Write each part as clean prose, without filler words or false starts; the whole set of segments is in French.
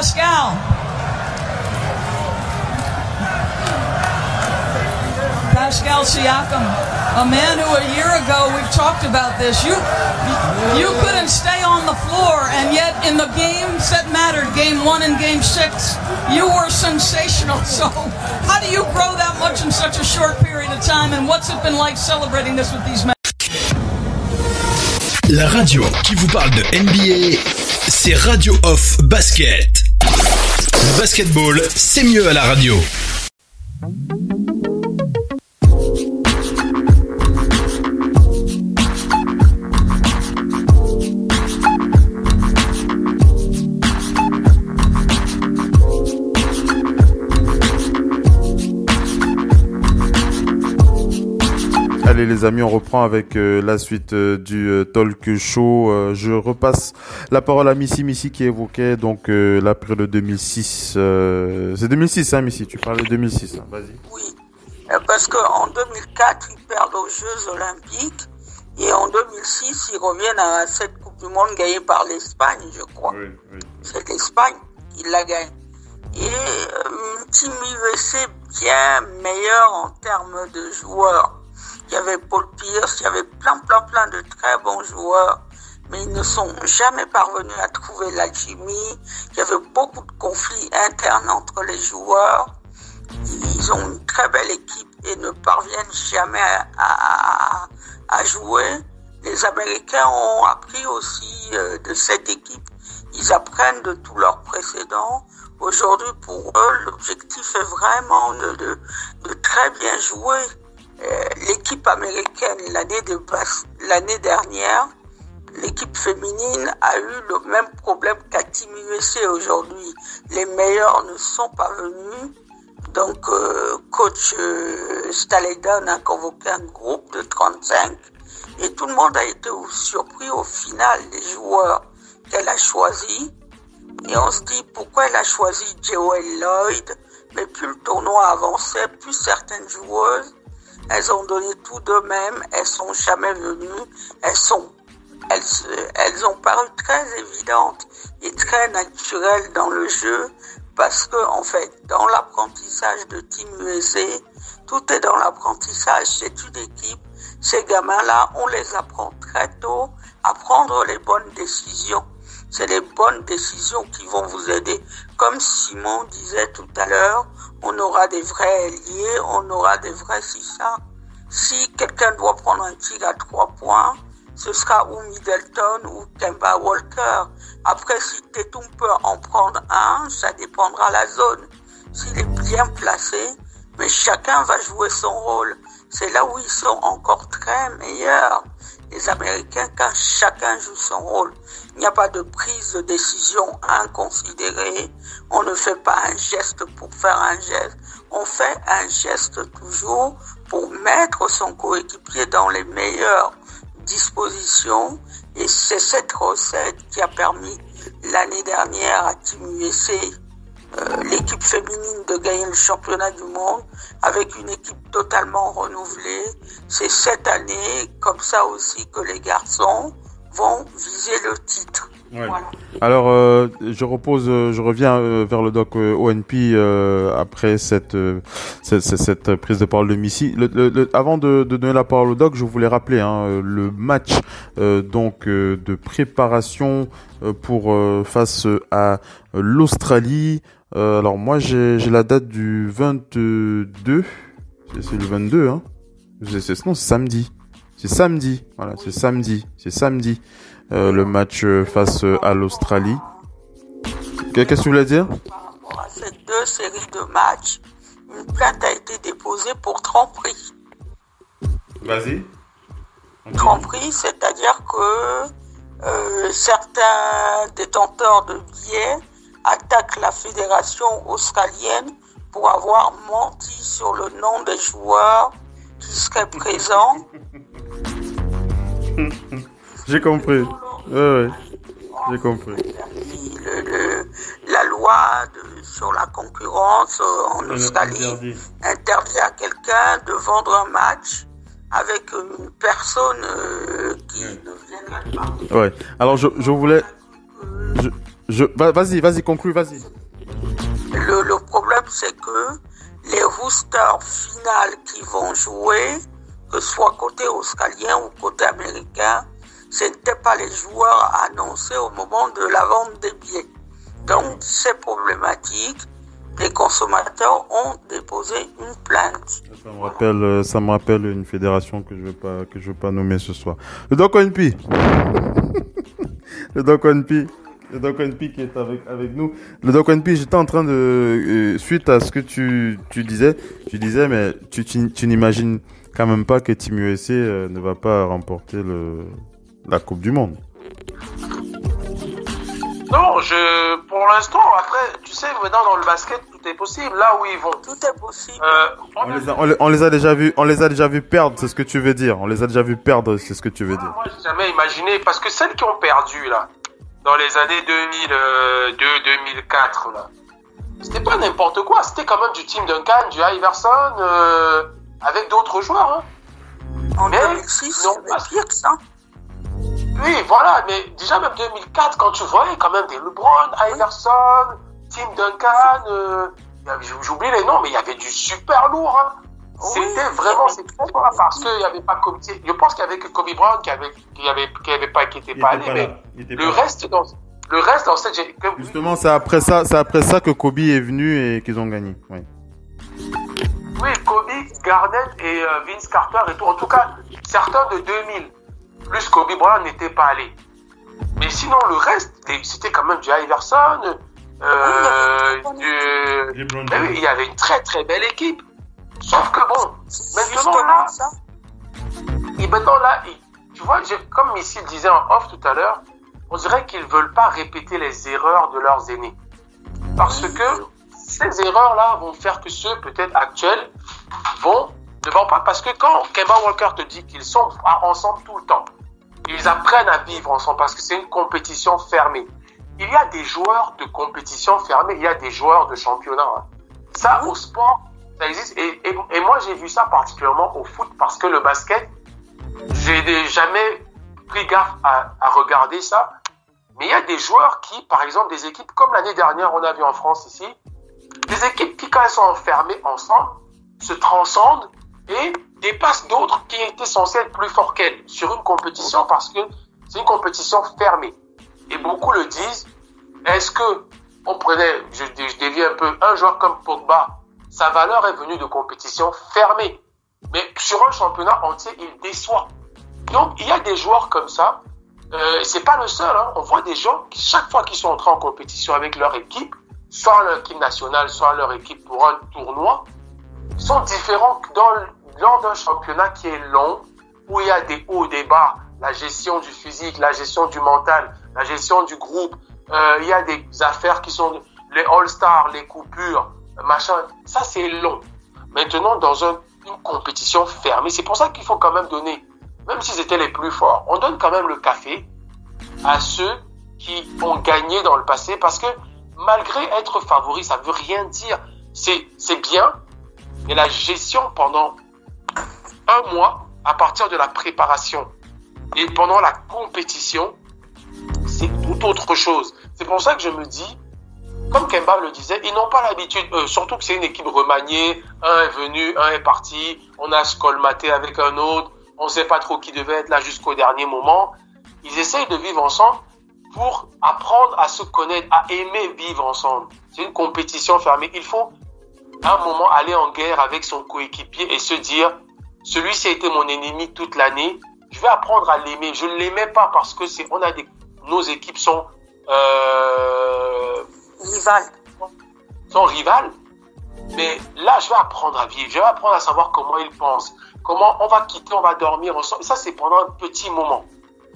Pascal. Pascal Siakam, a man who a year ago, we've talked about this, you couldn't stay on the floor, and yet in the games that mattered, game 1 and game 6, you were sensational. So how do you grow that much in such a short period of time, and what's it been like celebrating this with these men? La radio qui vous parle de NBA, c'est Radio Off Basket. Le basketball, c'est mieux à la radio. Allez les amis, on reprend avec la suite du talk show. Je repasse la parole à Missy qui évoquait donc la période de 2006. C'est 2006 hein Missy, tu parles de 2006, hein. Vas-y. Oui, parce qu'en 2004, ils perdent aux Jeux Olympiques et en 2006, ils reviennent à cette Coupe du Monde gagnée par l'Espagne, je crois. Oui. C'est l'Espagne qui la gagne. Et une team USC bien meilleure en termes de joueurs. Il y avait Paul Pierce, il y avait plein de très bons joueurs, mais ils ne sont jamais parvenus à trouver l'alchimie. Il y avait beaucoup de conflits internes entre les joueurs. Ils ont une très belle équipe et ne parviennent jamais à jouer. Les Américains ont appris aussi de cette équipe. Ils apprennent de tous leurs précédents. Aujourd'hui, pour eux, l'objectif est vraiment de très bien jouer. L'équipe américaine, l'année dernière, l'équipe féminine a eu le même problème qu'à Team USA aujourd'hui. Les meilleurs ne sont pas venus. Donc, coach Stalleydan a convoqué un groupe de 35 et tout le monde a été surpris au final des joueurs qu'elle a choisis. Et on se dit pourquoi elle a choisi Joel Lloyd, mais plus le tournoi avançait, plus certaines joueuses elles ont donné tout d'eux-mêmes, elles sont jamais venues, elles ont paru très évidentes et très naturelles dans le jeu parce que, en fait, dans l'apprentissage de Team USA, tout est dans l'apprentissage, c'est une équipe, ces gamins-là, on les apprend très tôt à prendre les bonnes décisions. C'est les bonnes décisions qui vont vous aider. Comme Simon disait tout à l'heure, on aura des vrais ailiers, on aura des vrais Sissa. Si quelqu'un doit prendre un tir à 3 points, ce sera ou Middleton ou Kemba Walker. Après, si Tatum peut en prendre un, ça dépendra de la zone. S'il est bien placé, mais chacun va jouer son rôle. C'est là où ils sont encore très meilleurs, les Américains, car chacun joue son rôle. Il n'y a pas de prise de décision inconsidérée. On ne fait pas un geste pour faire un geste. On fait un geste toujours pour mettre son coéquipier dans les meilleures dispositions. Et c'est cette recette qui a permis l'année dernière à Team USA, l'équipe féminine, de gagner le championnat du monde avec une équipe totalement renouvelée. C'est cette année, comme ça aussi, que les garçons vont viser le titre. Ouais. Voilà. Alors, je reviens vers le doc ONP après cette prise de parole de Missy. Avant de donner la parole au doc, je voulais rappeler le match de préparation pour face à l'Australie. Alors moi j'ai la date du 22. C'est le 22 hein. Non, c'est samedi. C'est samedi. Voilà, c'est samedi. Le match face à l'Australie. Qu'est-ce que tu voulais dire? Par rapport à ces deux séries de matchs, une plainte a été déposée pour tromperie. Vas-y. Tromperie, c'est-à-dire que certains détenteurs de billets attaquent la fédération australienne pour avoir menti sur le nom des joueurs qui seraient présents. J'ai compris. Ouais. J'ai compris. La loi sur la concurrence en Australie interdit à quelqu'un de vendre un match avec une personne qui ne viendrait pas. Ouais. Alors je Vas-y, conclue, vas-y. Le problème, c'est que les roosters finales qui vont jouer, que ce soit côté australien ou côté américain, ce n'étaient pas les joueurs annoncés au moment de la vente des billets. Donc, c'est problématique. Les consommateurs ont déposé une plainte. Ça me rappelle une fédération que je veux pas nommer ce soir. Le Doc ONP. Le Doc ONP qui est avec nous. Le Doc ONP, j'étais en train de, suite à ce que tu disais, mais tu n'imagines quand même pas que Team USA ne va pas remporter la Coupe du Monde. Non, pour l'instant, après, tu sais, maintenant dans le basket, tout est possible. Là où ils vont. Tout est possible. On les a déjà vus perdre, c'est ce que tu veux dire. On les a déjà vus perdre, c'est ce que tu veux dire. Moi, j'ai jamais imaginé, parce que celles qui ont perdu, là, dans les années 2002-2004, là, c'était pas n'importe quoi. C'était quand même du Tim Duncan, du Iverson, avec d'autres joueurs, hein. En 2006, c'est pire que ça. Oui, voilà, mais déjà même 2004, quand tu voyais quand même des LeBron, Iverson, Tim Duncan, j'oublie les noms, mais il y avait du super lourd, hein. C'était vraiment, c'est très pas parce qu'il n'y avait pas Kobe. Je pense qu'il y avait que Kobe Bryant qui était pas allé, mais le reste dans cette génération. Justement, c'est après ça que Kobe est venu et qu'ils ont gagné. Oui. Oui, Kobe, Garnett et Vince Carter et tout. En tout cas, certains de 2000. Plus Kobe Bryant n'était pas allé. Mais sinon, le reste, c'était quand même du Iverson, il y avait une très très belle équipe. Sauf que bon, maintenant là, tu vois, comme Missy le disait en off tout à l'heure, on dirait qu'ils veulent pas répéter les erreurs de leurs aînés. Parce que ces erreurs-là vont faire que ceux peut-être actuels ne vont pas, parce que quand Kemba Walker te dit qu'ils sont ensemble tout le temps, ils apprennent à vivre ensemble parce que c'est une compétition fermée. Il y a des joueurs de compétition fermée, il y a des joueurs de championnat. Hein. Ça, au sport, ça existe. Et moi, j'ai vu ça particulièrement au foot parce que le basket, j'ai jamais pris gaffe à regarder ça. Mais il y a des joueurs qui, par exemple, des équipes comme l'année dernière, on a vu en France ici, des équipes qui, quand elles sont enfermées ensemble, se transcendent et dépassent d'autres qui étaient censés être plus forts qu'elles sur une compétition parce que c'est une compétition fermée. Et beaucoup le disent, est-ce que on prenait, je dévie un peu, un joueur comme Pogba, sa valeur est venue de compétition fermée. Mais sur un championnat entier, il déçoit. Donc, il y a des joueurs comme ça, c'est pas le seul, hein. On voit des gens qui, chaque fois qu'ils sont entrés en compétition avec leur équipe, soit leur équipe nationale, soit leur équipe pour un tournoi, sont différents lors d'un championnat qui est long, où il y a des hauts, des bas, la gestion du physique, la gestion du mental, la gestion du groupe, il y a des affaires qui sont les All-Stars, les coupures, machin, ça c'est long. Maintenant, dans une compétition fermée, c'est pour ça qu'il faut quand même donner, même s'ils étaient les plus forts, on donne quand même le café à ceux qui ont gagné dans le passé, parce que malgré être favori, ça veut rien dire. C'est bien, mais la gestion pendant un mois, à partir de la préparation et pendant la compétition, c'est tout autre chose. C'est pour ça que je me dis, comme Kemba le disait, ils n'ont pas l'habitude, surtout que c'est une équipe remaniée, un est venu, un est parti, on a se colmaté avec un autre, on ne sait pas trop qui devait être là jusqu'au dernier moment. Ils essayent de vivre ensemble pour apprendre à se connaître, à aimer vivre ensemble. C'est une compétition fermée. Il faut à un moment aller en guerre avec son coéquipier et se dire, celui-ci a été mon ennemi toute l'année, je vais apprendre à l'aimer. Je ne l'aimais pas parce que nos équipes sont rivales. Mais là, je vais apprendre à vivre. Je vais apprendre à savoir comment ils pensent. Comment on va quitter, on va dormir ensemble. Et ça, c'est pendant un petit moment.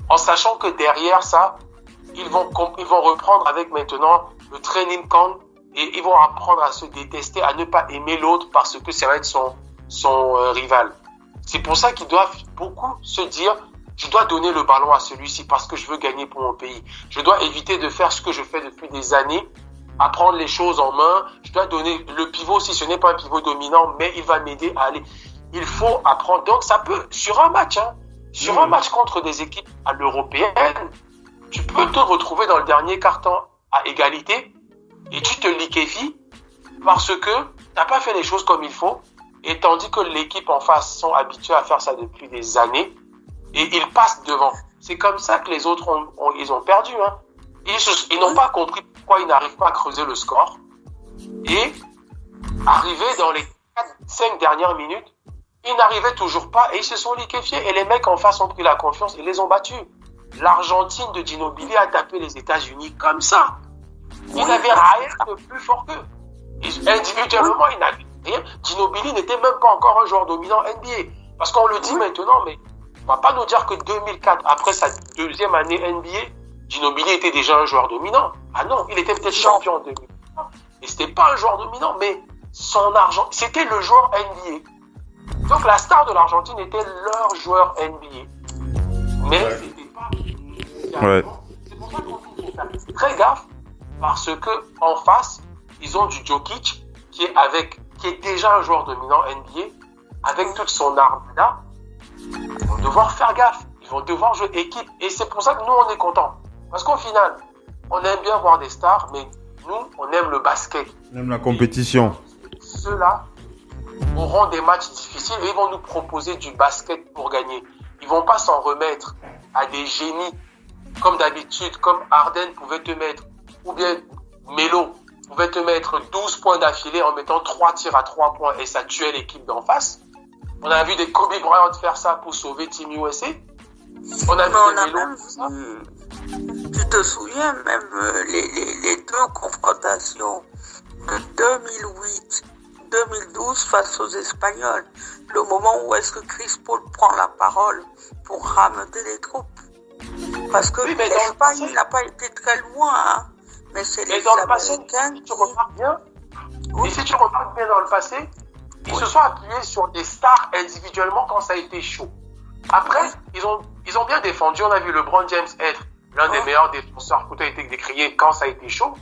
En sachant que derrière ça, ils vont reprendre avec maintenant le training camp et ils vont apprendre à se détester, à ne pas aimer l'autre parce que ça va être son rival. C'est pour ça qu'ils doivent beaucoup se dire, je dois donner le ballon à celui-ci parce que je veux gagner pour mon pays. Je dois éviter de faire ce que je fais depuis des années, à prendre les choses en main. Je dois donner le pivot, si ce n'est pas un pivot dominant, mais il va m'aider à aller. Il faut apprendre. Donc ça peut, sur un match, un match contre des équipes à l'européenne, tu peux te retrouver dans le dernier quart-temps à égalité et tu te liquéfies parce que t'as pas fait les choses comme il faut, et tandis que l'équipe en face sont habitués à faire ça depuis des années et ils passent devant. C'est comme ça que les autres ils ont perdu, hein. Ils n'ont pas compris pourquoi ils n'arrivent pas à creuser le score, et arrivé dans les 4-5 dernières minutes, ils n'arrivaient toujours pas et ils se sont liquéfiés, et les mecs en face ont pris la confiance et les ont battus. L'Argentine de Ginóbili a tapé les États-Unis comme ça. Ils n'avaient rien de plus fort qu'eux. Individuellement, ils n'avaient rien. Ginóbili n'était même pas encore un joueur dominant NBA. Parce qu'on le dit maintenant, mais on va pas nous dire que 2004, après sa deuxième année NBA, Ginóbili était déjà un joueur dominant. Ah non, il était peut-être champion en 2004. Et c'était pas un joueur dominant, mais son argent, c'était le joueur NBA. Donc la star de l'Argentine était leur joueur NBA. Mais c'était pas... Ouais. C'est pour ça qu'on dit qu'il faut faire très gaffe, parce que en face, ils ont du Jokic qui est déjà un joueur dominant NBA, avec toute son armada. Ils vont devoir faire gaffe, ils vont devoir jouer équipe, et c'est pour ça que nous on est contents. Parce qu'au final, on aime bien voir des stars, mais nous on aime le basket. On aime la compétition. Ceux-là auront des matchs difficiles et ils vont nous proposer du basket pour gagner. Ils vont pas s'en remettre à des génies comme d'habitude, comme Harden pouvait te mettre, ou bien Melo pouvait te mettre 12 points d'affilée en mettant 3 tirs à 3 points et ça tuait l'équipe d'en face. On a vu des Kobe Bryant faire ça pour sauver Team USA. On a vu des Melo même vu, tu te souviens même les deux confrontations de 2008, 2012 face aux Espagnols. Le moment où est-ce que Chris Paul prend la parole pour ramener les troupes. Parce que oui, l'Espagne n'a pas été très loin, hein. Mais c'est les Américains qui... Et si tu remarques bien dans le passé, ils se sont appuyés sur des stars individuellement quand ça a été chaud. Après, ils ont bien défendu. On a vu LeBron James être l'un des meilleurs défenseurs qui a été décrié quand ça a été chaud.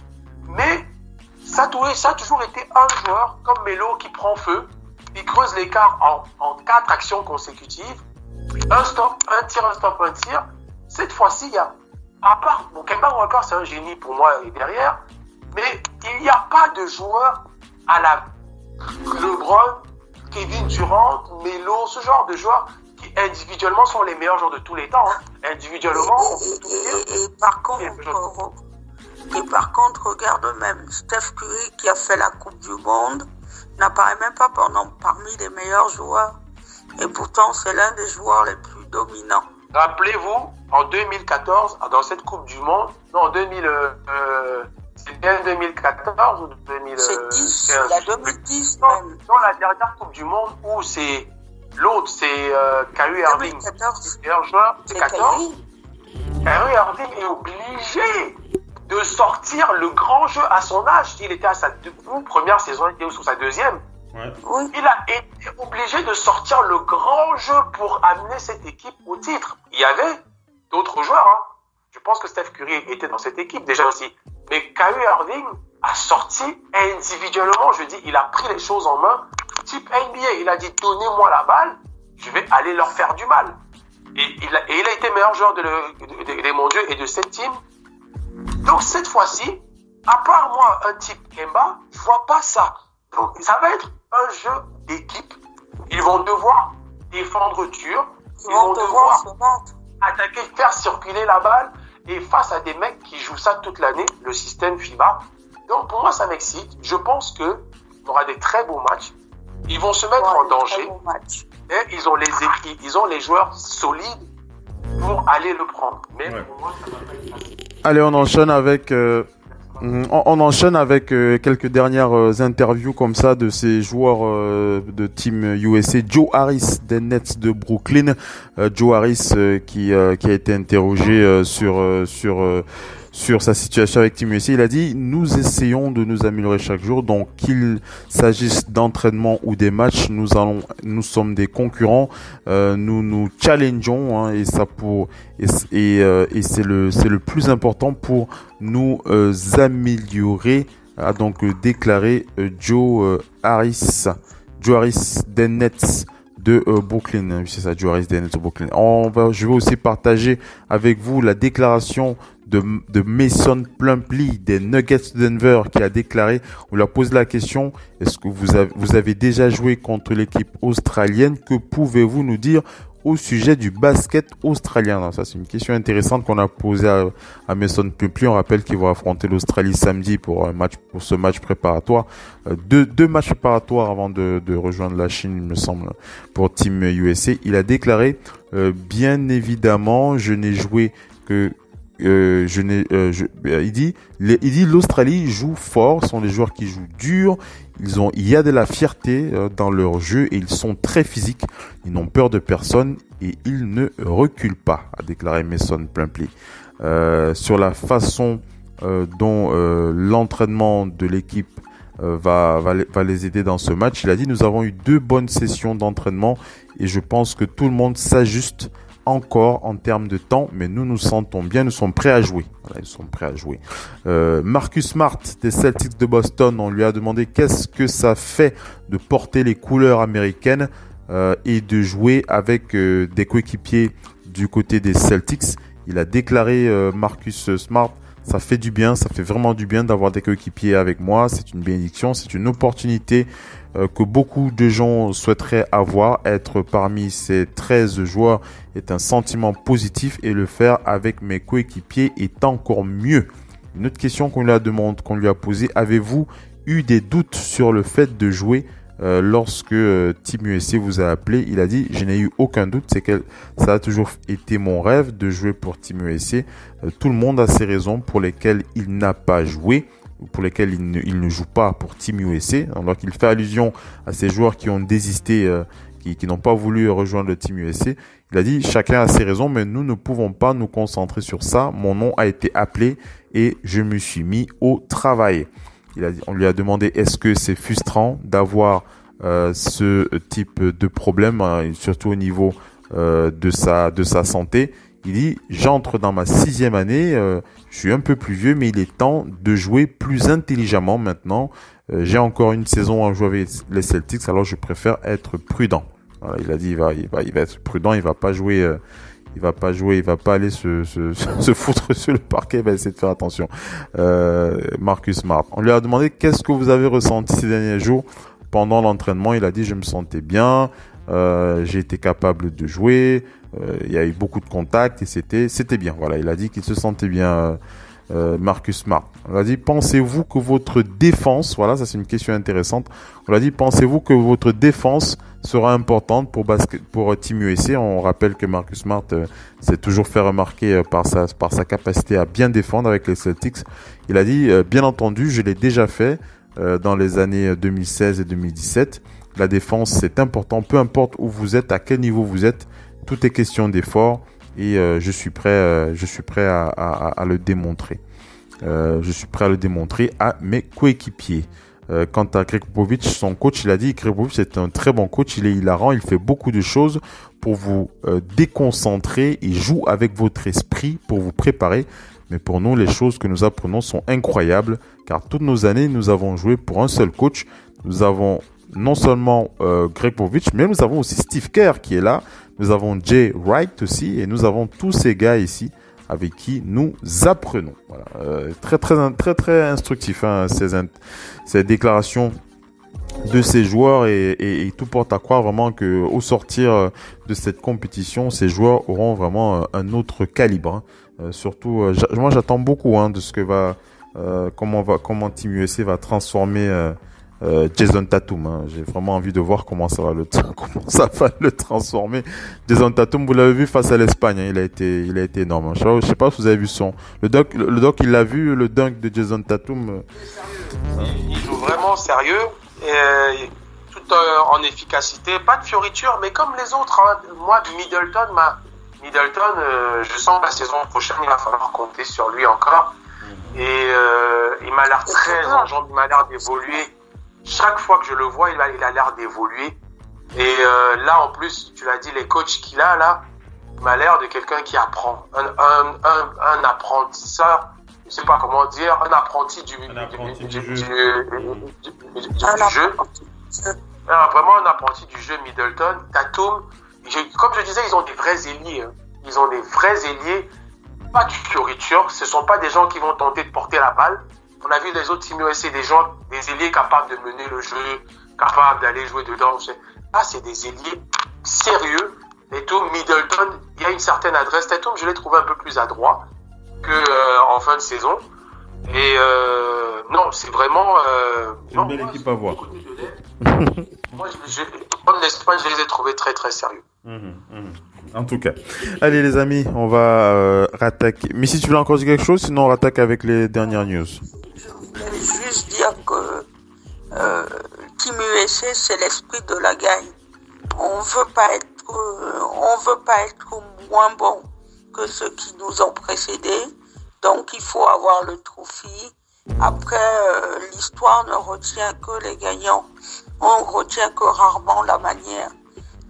Mais ça a toujours été un joueur comme Melo qui prend feu. Il creuse l'écart en 4 actions consécutives. Un stop, un tir, un stop, un tir. Cette fois-ci, il y a, à part, bon, Kemba Walker, c'est un génie pour moi et derrière, mais il n'y a pas de joueur à la LeBron, Kevin Durant, Melo, ce genre de joueurs qui individuellement sont les meilleurs joueurs de tous les temps, hein. Individuellement, on peut tout dire. Et par contre, regarde même, Steph Curry qui a fait la Coupe du Monde n'apparaît même pas parmi les meilleurs joueurs. Et pourtant, c'est l'un des joueurs les plus dominants. Rappelez-vous, en 2014, dans cette Coupe du Monde, non, en 2000, c'est bien 2014 ou 2000, c'est 10, il y a 2010 même. Non, la dernière Coupe du Monde où c'est l'autre, c'est Kyrie Irving. 2014. Le meilleur joueur, c'est 14. Kyrie Irving est obligé de sortir le grand jeu à son âge. Il était à sa première saison, il était sur sa deuxième. Ouais. Oui. Il a été obligé de sortir le grand jeu pour amener cette équipe au titre. Il y avait d'autres joueurs, hein. Je pense que Steph Curry était dans cette équipe déjà aussi. Mais Kyrie Irving a sorti individuellement, je dis, il a pris les choses en main. Type NBA, il a dit, donnez-moi la balle, je vais aller leur faire du mal. Et il a été meilleur joueur des mondiaux et de cette team. Donc cette fois-ci, à part moi, un type Kemba, je vois pas ça. Donc ça va être un jeu d'équipe. Ils vont devoir défendre dur. Ils vont devoir attaquer, faire circuler la balle. Et face à des mecs qui jouent ça toute l'année, le système FIBA. Donc pour moi, ça m'excite. Je pense que il y aura des très beaux matchs. Ils vont se mettre en danger. Et ils ont les joueurs solides pour aller le prendre. Mais pour moi, ça va pas être facile. Allez, on enchaîne avec quelques dernières interviews comme ça de ces joueurs de Team USA. Joe Harris des Nets de Brooklyn. Joe Harris qui a été interrogé sur sa situation avec Team USA. Il a dit: nous essayons de nous améliorer chaque jour, donc qu'il s'agisse d'entraînement ou des matchs, nous sommes des concurrents, nous nous challengeons, hein, et c'est le plus important pour nous améliorer, a donc déclaré Joe Harris des Nets de Brooklyn. Oui, c'est ça, Joe Harris des Nets de Brooklyn. Je vais aussi partager avec vous la déclaration de Mason Plumlee des Nuggets de Denver qui a déclaré, on lui a posé la question, est-ce que vous avez déjà joué contre l'équipe australienne? Que pouvez-vous nous dire au sujet du basket australien? Alors, ça, c'est une question intéressante qu'on a posée à Mason Plumlee. On rappelle qu'il va affronter l'Australie samedi pour ce match préparatoire. Deux matchs préparatoires avant de rejoindre la Chine, il me semble, pour Team USA. Il a déclaré, bien évidemment, je n'ai joué que il dit l'Australie joue fort, sont des joueurs qui jouent dur, il y a de la fierté dans leur jeu et ils sont très physiques, ils n'ont peur de personne et ils ne reculent pas, a déclaré Mason Plumlee. Sur la façon dont l'entraînement de l'équipe va les aider dans ce match, il a dit, nous avons eu 2 bonnes sessions d'entraînement et je pense que tout le monde s'ajuste encore en termes de temps, mais nous nous sentons bien, nous sommes prêts à jouer. Voilà, ils sont prêts à jouer. Marcus Smart des Celtics de Boston, on lui a demandé qu'est-ce que ça fait de porter les couleurs américaines et de jouer avec des coéquipiers du côté des Celtics. Il a déclaré, Marcus Smart, ça fait du bien, ça fait vraiment du bien d'avoir des coéquipiers avec moi, c'est une bénédiction, c'est une opportunité que beaucoup de gens souhaiteraient avoir. Être parmi ces 13 joueurs est un sentiment positif et le faire avec mes coéquipiers est encore mieux. Une autre question qu'on lui a posée, avez-vous eu des doutes sur le fait de jouer lorsque Team USA vous a appelé? Il a dit, je n'ai eu aucun doute, c'est que ça a toujours été mon rêve de jouer pour Team USA. Tout le monde a ses raisons pour lesquelles il n'a pas joué, pour lesquels il ne joue pas pour Team USA, alors qu'il fait allusion à ces joueurs qui ont désisté, qui n'ont pas voulu rejoindre le Team USA. Il a dit, chacun a ses raisons, mais nous ne pouvons pas nous concentrer sur ça. Mon nom a été appelé et je me suis mis au travail. On lui a demandé, est-ce que c'est frustrant d'avoir ce type de problème, surtout au niveau de sa santé? Il dit, j'entre dans ma 6e année, je suis un peu plus vieux, mais il est temps de jouer plus intelligemment maintenant. J'ai encore une saison à jouer avec les Celtics, alors je préfère être prudent. Voilà, il a dit, il va être prudent, il va pas aller se foutre sur le parquet, il va essayer de faire attention. Marcus Smart. On lui a demandé, qu'est-ce que vous avez ressenti ces derniers jours pendant l'entraînement? Il a dit, je me sentais bien, j'ai été capable de jouer, il y a eu beaucoup de contacts et c'était bien. Voilà, il a dit qu'il se sentait bien, Marcus Smart. On a dit, pensez-vous que votre défense, voilà, ça c'est une question intéressante. On l'a dit, pensez-vous que votre défense sera importante pour Team USA? On rappelle que Marcus Smart s'est toujours fait remarquer par sa capacité à bien défendre avec les Celtics. Il a dit, bien entendu, je l'ai déjà fait dans les années 2016 et 2017. La défense, c'est important, peu importe où vous êtes, à quel niveau vous êtes, tout est question d'effort et je suis prêt à le démontrer. Je suis prêt à le démontrer à mes coéquipiers. Quant à Greg Popovich, son coach, il a dit, Greg Popovich c'est un très bon coach, il est hilarant, il fait beaucoup de choses pour vous déconcentrer, il joue avec votre esprit pour vous préparer. Mais pour nous, les choses que nous apprenons sont incroyables, car toutes nos années, nous avons joué pour un seul coach. Nous avons non seulement Greg Popovich, mais nous avons aussi Steve Kerr qui est là. Nous avons Jay Wright aussi, et nous avons tous ces gars ici avec qui nous apprenons. Voilà, très instructif, hein, ces déclarations de ces joueurs et tout porte à croire vraiment que au sortir de cette compétition, ces joueurs auront vraiment un autre calibre. Hein. Surtout, moi j'attends beaucoup de ce que comment Team USA va transformer Jason Tatum. Hein. J'ai vraiment envie de voir comment ça va le transformer. Jason Tatum, vous l'avez vu face à l'Espagne, hein. Il a été énorme. Hein. Je sais pas si vous avez vu le doc, il l'a vu, le dunk de Jason Tatum. Il joue vraiment sérieux, tout en efficacité, pas de fioriture, mais comme les autres. Hein. Moi, Middleton, je sens que la saison prochaine, il va falloir compter sur lui encore. Et il m'a l'air très en jambes, il m'a l'air d'évoluer. Chaque fois que je le vois, il a l'air d'évoluer. Et là, en plus, tu l'as dit, les coachs qu'il a là, il m'a l'air de quelqu'un qui apprend. Un apprentisseur, je sais pas comment dire, un apprenti du jeu. vraiment un apprenti du jeu Middleton. Tatum, comme je disais, ils ont des vrais ailiers. Hein. Ils ont des vrais ailiers, pas du fioriture. Ce ne sont pas des gens qui vont tenter de porter la balle. On a vu les autres Team USA, des ailiers capables de mener le jeu, capables d'aller jouer dedans. Là, c'est des ailiers sérieux. Tatum, Middleton, il y a une certaine adresse. Tatum, je l'ai trouvé un peu plus adroit en fin de saison. Et non, c'est vraiment une belle équipe à voir. Moi, en Espagne, je les ai trouvés très très sérieux. En tout cas, allez les amis, on va rattaquer. Mais si tu veux encore dire quelque chose, sinon on rattaque avec les dernières news. Je voulais juste dire que Team USA, c'est l'esprit de la gagne. On veut pas être moins bon que ceux qui nous ont précédés. Donc il faut avoir le trophée. Après, l'histoire ne retient que les gagnants. On retient que rarement la manière.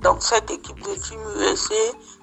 Donc cette équipe de Team USA,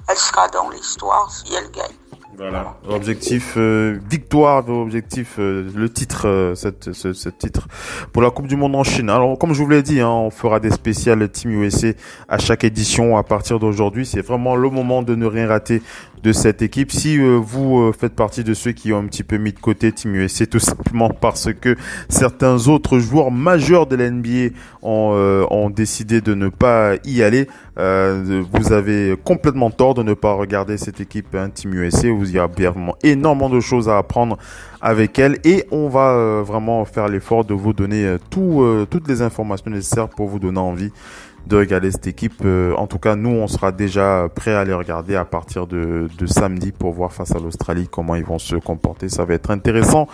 elle sera dans l'histoire si elle gagne. Voilà. Objectif victoire, objectif le titre, ce titre pour la Coupe du Monde en Chine. Alors comme je vous l'ai dit, on fera des spéciales Team USA à chaque édition à partir d'aujourd'hui. C'est vraiment le moment de ne rien rater de cette équipe. Si vous faites partie de ceux qui ont un petit peu mis de côté Team USA, tout simplement parce que certains autres joueurs majeurs de la NBA ont décidé de ne pas y aller, vous avez complètement tort de ne pas regarder cette équipe Team USA. Il y a vraiment énormément de choses à apprendre avec elle et on va vraiment faire l'effort de vous donner toutes les informations nécessaires pour vous donner envie de regarder cette équipe. En tout cas, nous, on sera déjà prêts à les regarder à partir de samedi pour voir face à l'Australie comment ils vont se comporter. Ça va être intéressant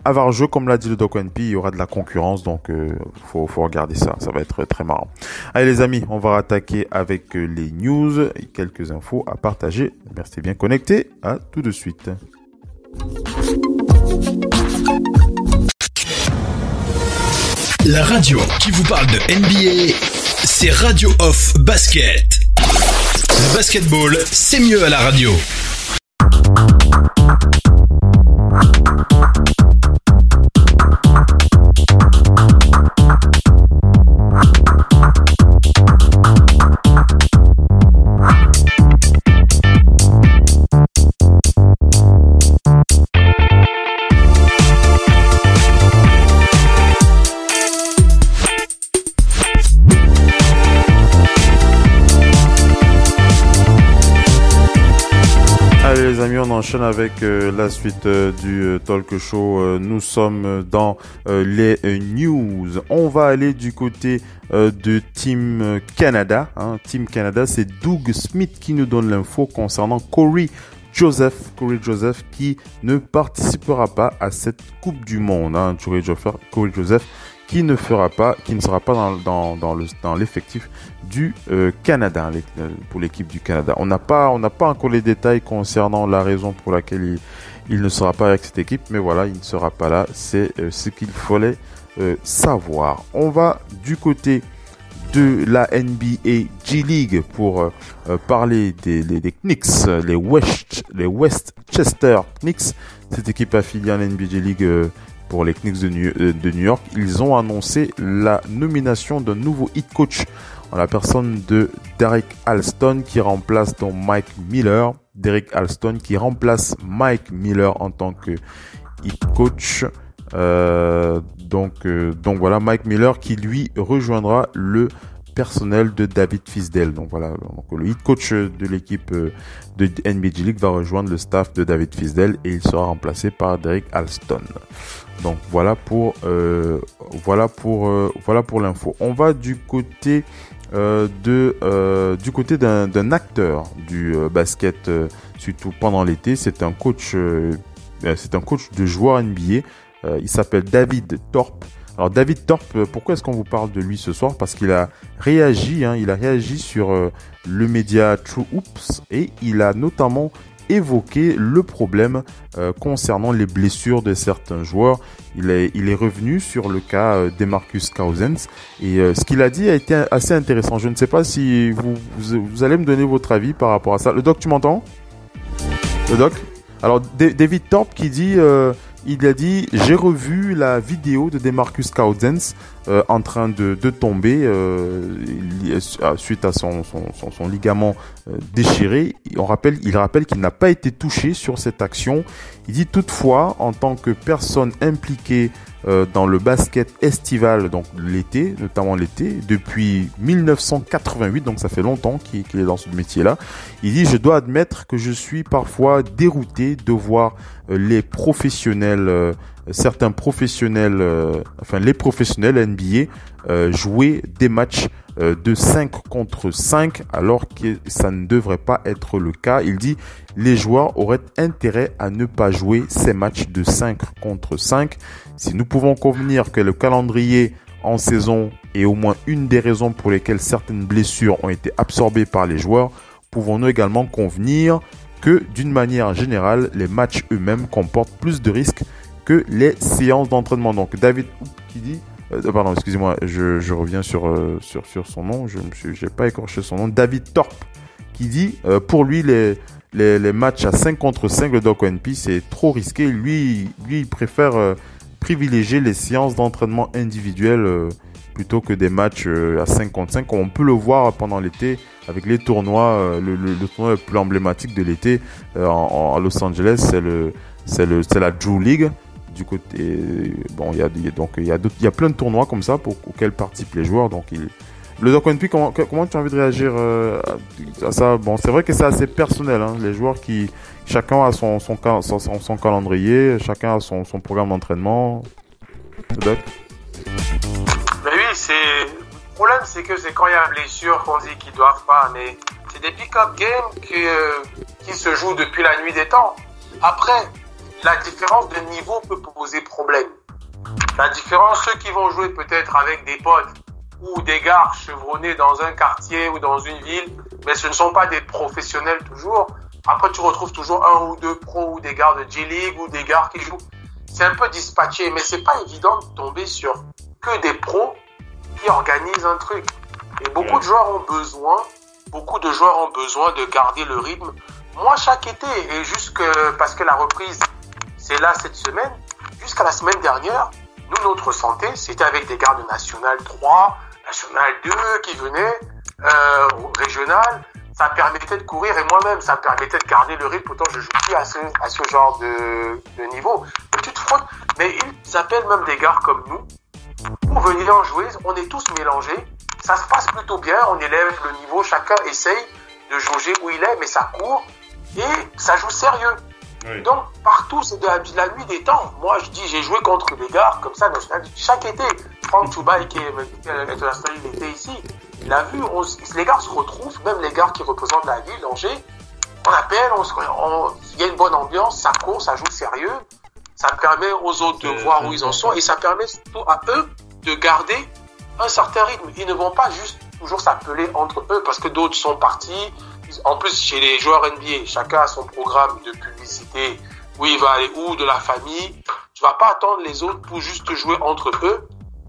à voir jeu. Comme l'a dit le Doc ONP, il y aura de la concurrence, donc faut regarder ça. Ça va être très marrant. Allez les amis, on va attaquer avec les news et quelques infos à partager. Restez bien connectés. À tout de suite. La radio qui vous parle de NBA, c'est Radio Off Basket. Le basketball, c'est mieux à la radio. On enchaîne avec la suite du talk show. Nous sommes dans les news. On va aller du côté de Team Canada. Team Canada, c'est Doug Smith qui nous donne l'info concernant Corey Joseph qui ne participera pas à cette Coupe du Monde. Corey Joseph qui ne sera pas dans l'effectif du Canada, pour l'équipe du Canada. On n'a pas encore les détails concernant la raison pour laquelle il ne sera pas avec cette équipe, mais voilà, il ne sera pas là. C'est ce qu'il fallait savoir. On va du côté de la NBA G League pour parler des Knicks, les Westchester Knicks, cette équipe affiliée en NBA G League. Pour les Knicks de New York, ils ont annoncé la nomination d'un nouveau head coach en la personne de Derek Alston qui remplace donc Mike Miller. Derek Alston qui remplace Mike Miller en tant que head coach. Donc voilà, Mike Miller qui lui rejoindra le personnel de David Fisdale. Donc voilà, le head coach de l'équipe de NBA G League va rejoindre le staff de David Fisdale et il sera remplacé par Derek Alston. Donc voilà pour l'info. On va du côté d'un acteur du basket, surtout pendant l'été. C'est un coach de joueurs NBA. Il s'appelle David Thorpe. Alors David Thorpe, pourquoi est-ce qu'on vous parle de lui ce soir? Parce qu'il a réagi, sur le média True Hoops et il a notamment évoqué le problème concernant les blessures de certains joueurs. Il est revenu sur le cas DeMarcus Cousins et ce qu'il a dit a été assez intéressant. Je ne sais pas si vous allez me donner votre avis par rapport à ça. Le doc, tu m'entends? Le doc? Alors David Thorpe qui dit Il a dit « J'ai revu la vidéo de DeMarcus Cousins en train de tomber suite à son ligament déchiré. Il rappelle qu'il n'a pas été touché sur cette action. Il dit toutefois, en tant que personne impliquée dans le basket estival, donc l'été, notamment l'été, depuis 1988, donc ça fait longtemps qu'il est dans ce métier-là. Il dit, je dois admettre que je suis parfois dérouté de voir les professionnels, certains professionnels, les professionnels NBA jouer des matchs de 5 contre 5 alors que ça ne devrait pas être le cas. Il dit les joueurs auraient intérêt à ne pas jouer ces matchs de 5 contre 5. Si nous pouvons convenir que le calendrier en saison est au moins une des raisons pour lesquelles certaines blessures ont été absorbées par les joueurs, pouvons-nous également convenir que d'une manière générale, les matchs eux-mêmes comportent plus de risques que les séances d'entraînement. Donc David qui dit pardon, excusez-moi, je reviens sur son nom, j'ai pas écorché son nom, David Thorpe, qui dit pour lui les matchs à 5 contre 5, le Doc ONP, c'est trop risqué. Lui il préfère privilégier les séances d'entraînement individuelles plutôt que des matchs à 5 contre 5, comme on peut le voir pendant l'été avec les tournois, le tournoi le plus emblématique de l'été à Los Angeles, c'est la Drew League. Du côté, bon, il y a plein de tournois comme ça auxquels participent les joueurs. Donc, le Doc ONP, comment tu as envie de réagir à ça? Bon, c'est vrai que c'est assez personnel, hein, les joueurs qui chacun a son calendrier, chacun a son programme d'entraînement. Doc. Mais oui, le problème, c'est que c'est quand il y a une blessure qu'on dit qu'ils doivent pas, mais c'est des pick-up games qui se jouent depuis la nuit des temps. Après, la différence de niveau peut poser problème. La différence, ceux qui vont jouer peut-être avec des potes ou des gars chevronnés dans un quartier ou dans une ville, mais ce ne sont pas des professionnels toujours. Après, tu retrouves toujours un ou deux pros ou des gars de G-League ou des gars qui jouent. C'est un peu dispatché, mais c'est pas évident de tomber sur que des pros qui organisent un truc. Et beaucoup de joueurs ont besoin de garder le rythme. Moi, chaque été, et parce que la reprise, c'est là cette semaine, jusqu'à la semaine dernière, nous, notre santé, c'était avec des gars de National 3, National 2 qui venaient, régional. Ça permettait de courir et moi-même, ça me permettait de garder le rythme. Pourtant, je joue plus à ce genre de niveau. Petite faute, mais ils appellent même des gars comme nous pour venir en jouer. On est tous mélangés. Ça se passe plutôt bien. On élève le niveau. Chacun essaye de jauger où il est, mais ça court et ça joue sérieux. Oui. Donc, partout, c'est de la nuit des temps. Moi, je dis, j'ai joué contre des gars comme ça, chaque été. Franck Choubaï, qui est international, il était ici. Il a vu, les gars se retrouvent, même les gars qui représentent la ville, Angers. On appelle, il y a une bonne ambiance, ça court, ça joue sérieux. Ça permet aux autres de voir où ils en sont et ça permet surtout à eux de garder un certain rythme. Ils ne vont pas juste toujours s'appeler entre eux parce que d'autres sont partis. En plus, chez les joueurs NBA, chacun a son programme de publicité, où il va aller, ou de la famille. Tu vas pas attendre les autres pour juste jouer entre eux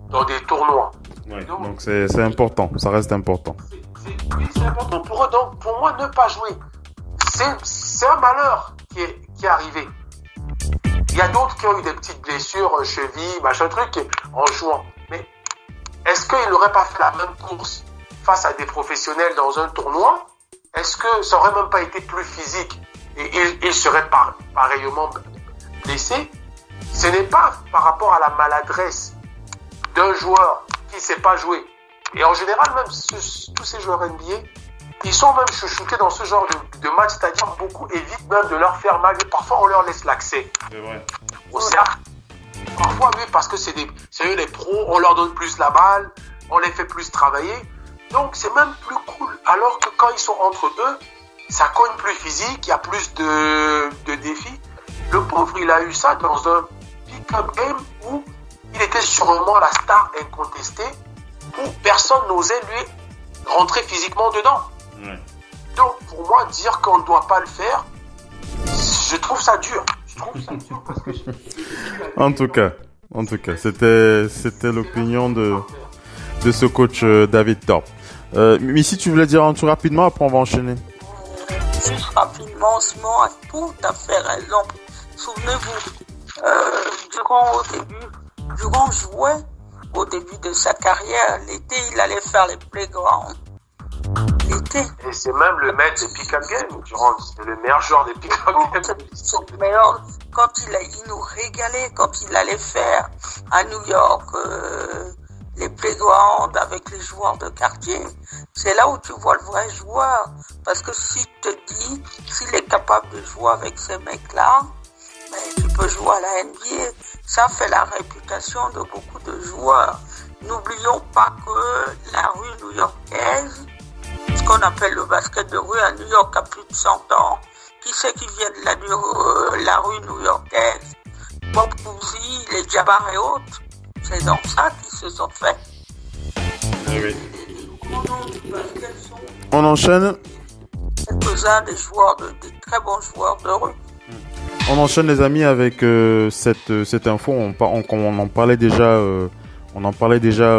dans des tournois. Ouais, donc c'est important, ça reste important. Oui, c'est important pour eux. Donc, pour moi, ne pas jouer, c'est un malheur qui est arrivé. Il y a d'autres qui ont eu des petites blessures, chevilles, machin truc, en jouant. Mais est-ce qu'ils n'auraient pas fait la même course face à des professionnels dans un tournoi? Est-ce que ça aurait même pas été plus physique et ils seraient pareillement blessés? Ce n'est pas par rapport à la maladresse d'un joueur qui ne sait pas jouer. Et en général, même tous ces joueurs NBA, ils sont même chouchoutés dans ce genre de match, c'est-à-dire beaucoup évitent même de leur faire mal. Et parfois, on leur laisse l'accès au cercle. Parfois, oui, parce que c'est eux les pros, on leur donne plus la balle, on les fait plus travailler. Donc, c'est même plus cool. Alors que quand ils sont entre eux, ça cogne plus physique, il y a plus de défis. Le pauvre, il a eu ça dans un pick-up game où il était sûrement la star incontestée, où personne n'osait lui rentrer physiquement dedans. Ouais. Donc, pour moi, dire qu'on ne doit pas le faire, je trouve ça dur. Parce que En tout cas, c'était l'opinion de ce coach David Thorpe. Missy, tu voulais dire un truc rapidement, après on va enchaîner. Juste rapidement, Osman a tout à fait raison. Souvenez-vous, Durant jouait au début de sa carrière. L'été, il allait faire les playgrounds. L'été. Et c'est même le maître des pick-up games. Durant, c'est le meilleur joueur des pick-up games. C'est le meilleur. Quand il nous régalait, quand il allait faire à New York les playgrounds avec les joueurs de quartier, c'est là où tu vois le vrai joueur. Parce que si tu te dis, s'il est capable de jouer avec ces mecs-là, tu peux jouer à la NBA. Ça fait la réputation de beaucoup de joueurs. N'oublions pas que la rue new-yorkaise, ce qu'on appelle le basket de rue à New York, a plus de 100 ans. Qui c'est qui vient de la rue new-yorkaise? Bob Cousy, les Jabbar et autres. C'est dans ça qu'ils se sont faits. Oui. On enchaîne. Quelques-uns des joueurs, des très bons joueurs de rue. On enchaîne les amis avec cette info. On en parlait déjà. On en parlait déjà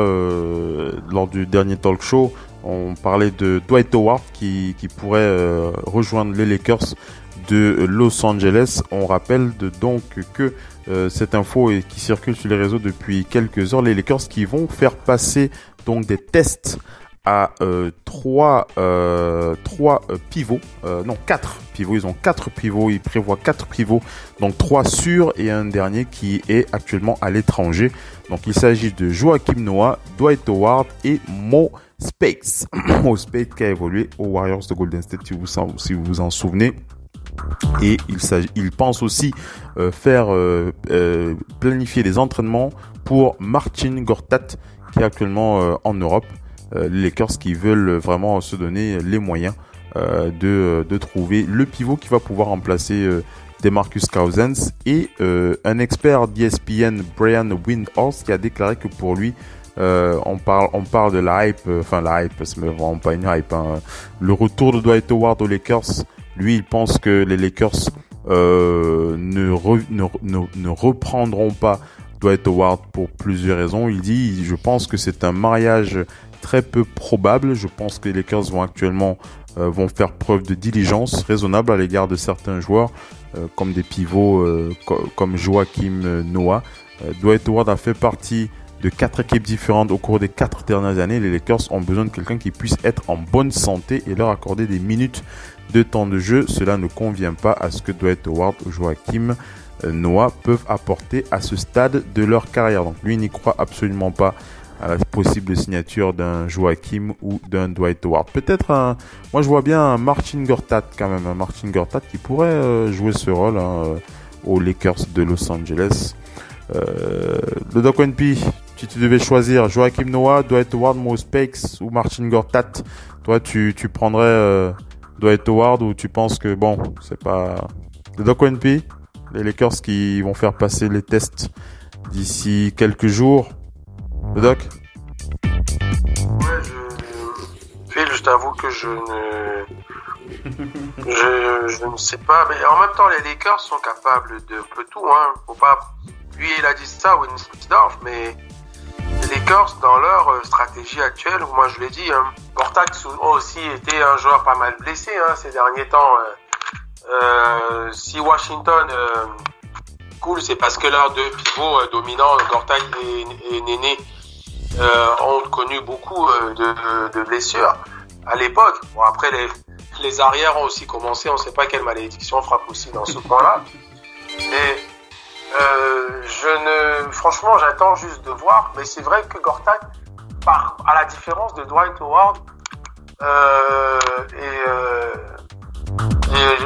lors du dernier talk show. On parlait de Dwight Howard qui pourrait rejoindre les Lakers de Los Angeles. On rappelle donc que cette info qui circule sur les réseaux depuis quelques heures. Les Lakers qui vont faire passer donc des tests à 4 pivots. Ils ont 4 pivots. Ils prévoient 4 pivots. Donc 3 sûrs et un dernier qui est actuellement à l'étranger. Donc il s'agit de Joakim Noah, Dwight Howard et Mo Speights. Mo Speights qui a évolué aux Warriors de Golden State si vous vous en souvenez. Et il pense aussi faire planifier des entraînements pour Marcin Gortat qui est actuellement en Europe. Les Lakers qui veulent vraiment se donner les moyens de trouver le pivot qui va pouvoir remplacer DeMarcus Cousins et un expert d'ESPN, Brian Windhorst, qui a déclaré que pour lui on parle de la hype, la hype, c'est vraiment pas une hype, hein. Le retour de Dwight Howard aux Lakers, lui il pense que les Lakers ne reprendront pas Dwight Howard pour plusieurs raisons. Il dit, je pense que c'est un mariage très peu probable. Je pense que les Lakers vont faire preuve de diligence raisonnable à l'égard de certains joueurs comme des pivots comme Joakim Noah. Dwight Howard a fait partie de 4 équipes différentes au cours des 4 dernières années. Les Lakers ont besoin de quelqu'un qui puisse être en bonne santé et leur accorder des minutes de temps de jeu. Cela ne convient pas à ce que Dwight Howard ou Joakim Noah peuvent apporter à ce stade de leur carrière. Donc lui n'y croit absolument pas à la possible signature d'un Joakim ou d'un Dwight Howard. Peut-être moi je vois bien un Marcin Gortat quand même, un Marcin Gortat qui pourrait jouer ce rôle aux Lakers de Los Angeles. Le Doc NP, si tu devais choisir Joakim Noah, Dwight Howard, Mo Speights ou Marcin Gortat, toi tu prendrais Dwight Howard ou tu penses que bon, c'est pas... Le Doc NP, les Lakers qui vont faire passer les tests d'ici quelques jours. Le Doc? Ouais, Phil, je t'avoue que je ne sais pas, mais en même temps, les Lakers sont capables de peu tout, hein. Faut pas, lui, il a dit ça, Winsdorf, mais les Lakers, dans leur stratégie actuelle, moi je l'ai dit, hein, Gortat a aussi été un joueur pas mal blessé, hein, ces derniers temps. Si Washington cool, c'est parce que leurs deux pivots dominants, Gortat et Néné, ont connu beaucoup de blessures à l'époque. Bon, après, les arrières ont aussi commencé, on ne sait pas quelle malédiction frappe aussi dans ce point-là. Mais franchement, j'attends juste de voir. Mais c'est vrai que Gortat, à la différence de Dwight Howard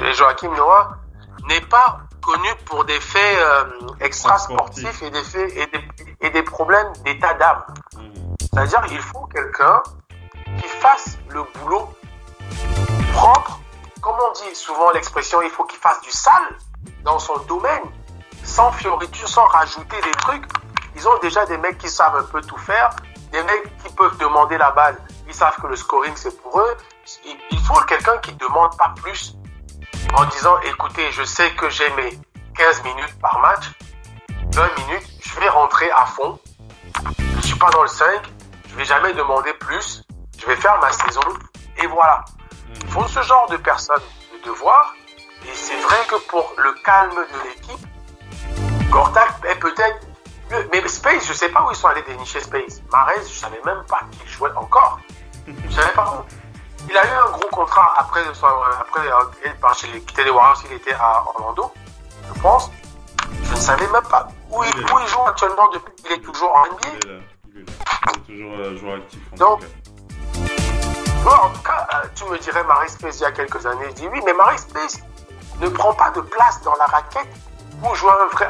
et Joakim Noah, n'est pas connu pour des faits extra-sportifs et des problèmes d'état d'âme. C'est-à-dire il faut quelqu'un qui fasse le boulot propre. Comme on dit souvent l'expression, il faut qu'il fasse du sale dans son domaine, sans fioriture, sans rajouter des trucs. Ils ont déjà des mecs qui savent un peu tout faire, des mecs qui peuvent demander la balle, ils savent que le scoring c'est pour eux. Il faut quelqu'un qui ne demande pas plus, en disant écoutez, je sais que j'ai mes 15 minutes par match, 20 minutes, je vais rentrer à fond, je ne suis pas dans le 5, je ne vais jamais demander plus, je vais faire ma saison, et voilà. Il faut ce genre de personnes de devoir, et c'est vrai que pour le calme de l'équipe, Gortat est peut-être mieux. Mais Space, je sais pas où ils sont allés dénicher Space. Mahrez, je savais même pas qu'il jouait encore. Je savais pas où. Il a eu un gros contrat après chez les quitter les Warriors, il était à Orlando, je pense. Je ne savais même pas où il joue actuellement depuis qu'il est toujours en NBA. Il est toujours joueur actif. Donc, en tout cas, tu me dirais Mahrez Space il y a quelques années. Je dis oui, mais Mahrez Space ne prend pas de place dans la raquette pour jouer un vrai.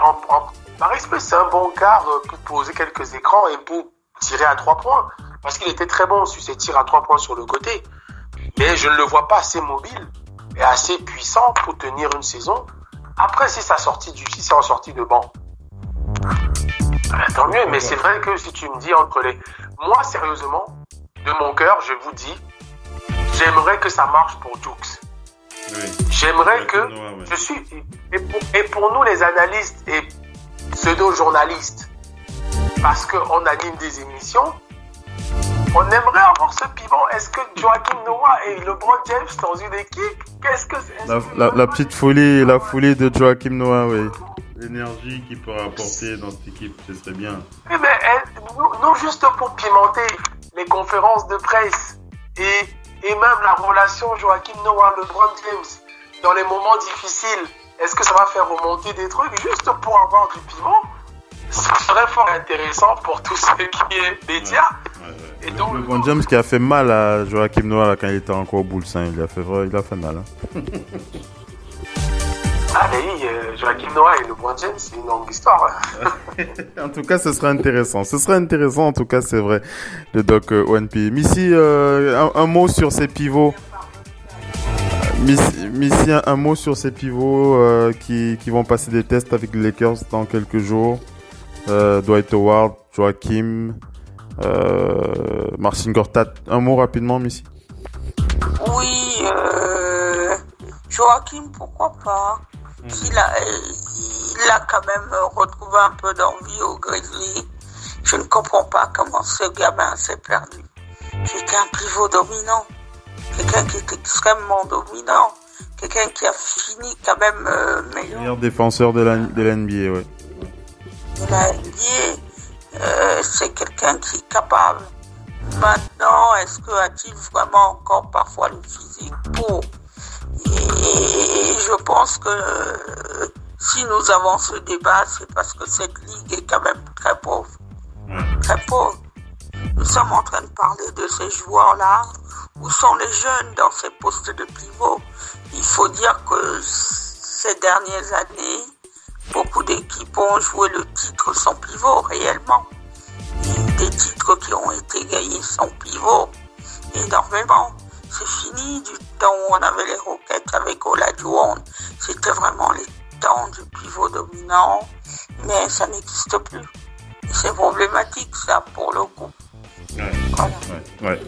Mahrez Space, c'est un bon quart pour poser quelques écrans et pour tirer à 3 points. Parce qu'il était très bon sur ses tirs à 3 points sur le côté. Mais je ne le vois pas assez mobile et assez puissant pour tenir une saison. Après, si c'est en sortie de banc, tant mieux. Mais c'est vrai que si tu me dis entre les... Moi, sérieusement, de mon cœur, je vous dis, j'aimerais que ça marche pour Dukes. Oui. J'aimerais que... Ouais. Je suis... Et pour nous, les analystes et pseudo-journalistes, parce qu'on anime des émissions, on aimerait avoir ce pivot. Est-ce que Joakim Noah et LeBron James dans une équipe? Qu'est-ce que c'est? La petite folie, la folie de Joakim Noah, oui. L'énergie qu'il peut apporter dans cette équipe, ce serait bien. Oui, mais nous, juste pour pimenter les conférences de presse et même la relation Joakim Noah-LeBron James dans les moments difficiles, est-ce que ça va faire remonter des trucs juste pour avoir du piment? Ce serait fort intéressant pour tous ceux qui est médias. Ouais. Et donc, LeBron James qui a fait mal à Joakim Noah là, quand il était encore au Bulls, hein. Il a fait mal. Hein. Ah oui, Joakim Noah et LeBron James, c'est une longue histoire. En tout cas, ce serait intéressant. En tout cas, c'est vrai. Le doc ONP. Missy, un mot sur ces pivots. Missy, un mot sur ces pivots qui vont passer des tests avec les Lakers dans quelques jours. Dwight Howard, Joakim, Marcin Gortat. Un mot rapidement, Missy. Oui, Joakim, pourquoi pas. Il a quand même retrouvé un peu d'envie au Grizzly. Je ne comprends pas comment ce gamin s'est perdu. C'était un pivot dominant. Quelqu'un qui est extrêmement dominant. Quelqu'un qui a fini quand même meilleur défenseur de la NBA, ouais. De la NBA, c'est quelqu'un qui est capable. Maintenant, est-ce que a-t-il vraiment encore parfois le physique pour? Et je pense que si nous avons ce débat, c'est parce que cette ligue est quand même très pauvre. Très pauvre. Nous sommes en train de parler de ces joueurs-là. Où sont les jeunes dans ces postes de pivot? Il faut dire que ces dernières années, beaucoup d'équipes ont joué le titre sans pivot réellement. Des titres qui ont été gagnés sans pivot, énormément. C'est fini du temps où on avait les Rockets avec Olajuwon. C'était vraiment les temps du pivot dominant, mais ça n'existe plus. Et c'est problématique ça pour le coup. Ouais.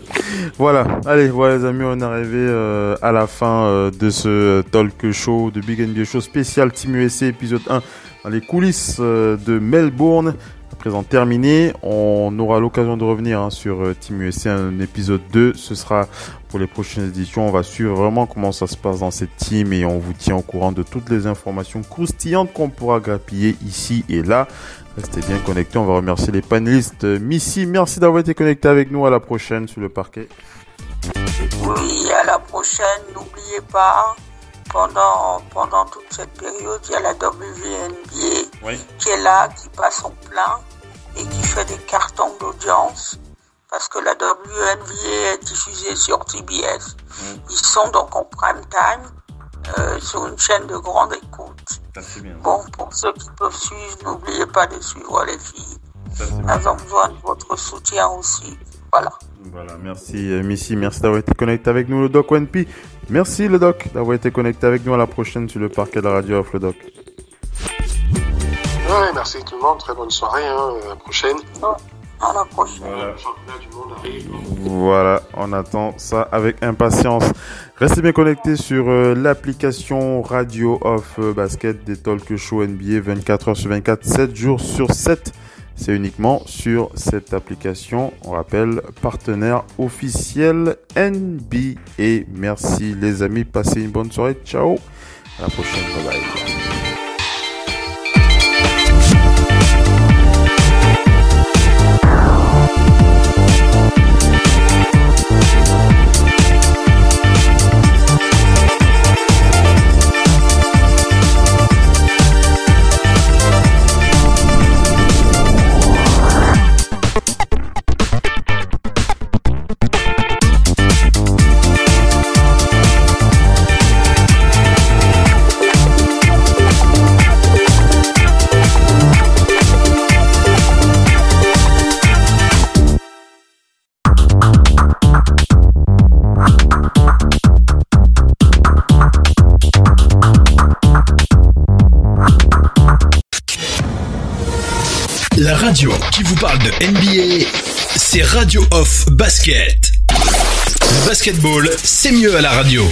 Voilà, allez, les amis, on est arrivé à la fin de ce talk show de Big NBA Show spécial Team USA épisode 1 dans les coulisses de Melbourne. À présent terminé, on aura l'occasion de revenir sur Team USA un épisode 2. Ce sera pour les prochaines éditions. On va suivre vraiment comment ça se passe dans cette team et on vous tient au courant de toutes les informations croustillantes qu'on pourra grappiller ici et là. Restez bien connectés, on va remercier les panélistes. Missy, merci d'avoir été connecté avec nous. À la prochaine sur le parquet. Oui, à la prochaine. N'oubliez pas, pendant toute cette période, il y a la WNBA qui est là, qui passe en plein et qui fait des cartons d'audience parce que la WNBA est diffusée sur TBS. Ils sont donc en prime time sur une chaîne de grande écoute. Bon, pour ceux qui peuvent suivre, n'oubliez pas de suivre les filles. Elles ont besoin de votre soutien aussi. Voilà, merci Missy, merci d'avoir été connecté avec nous, le Doc ONP. Merci le Doc d'avoir été connecté avec nous. À la prochaine sur le parquet de la radio off, le Doc. Ouais, merci tout le monde, très bonne soirée, à la prochaine. À la prochaine. Voilà, on attend ça avec impatience. Restez bien connectés sur l'application Radio Off Basket des Talk Show NBA 24h sur 24, 7 jours sur 7. C'est uniquement sur cette application. On rappelle, partenaire officiel NBA. Merci les amis, passez une bonne soirée. Ciao. À la prochaine. Bye bye. radio qui vous parle de NBA, c'est Radio Off Basket. Le basketball, c'est mieux à la radio.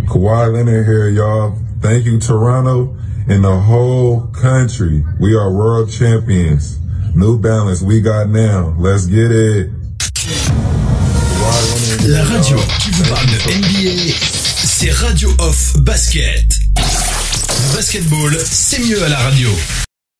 Kawhi Leonard here, y'all. Thank you, Toronto and the whole country. We are world champions. New Balance, we got now. Let's get it. La radio qui vous parle de NBA, c'est Radio Off Basket. Le basketball, c'est mieux à la radio.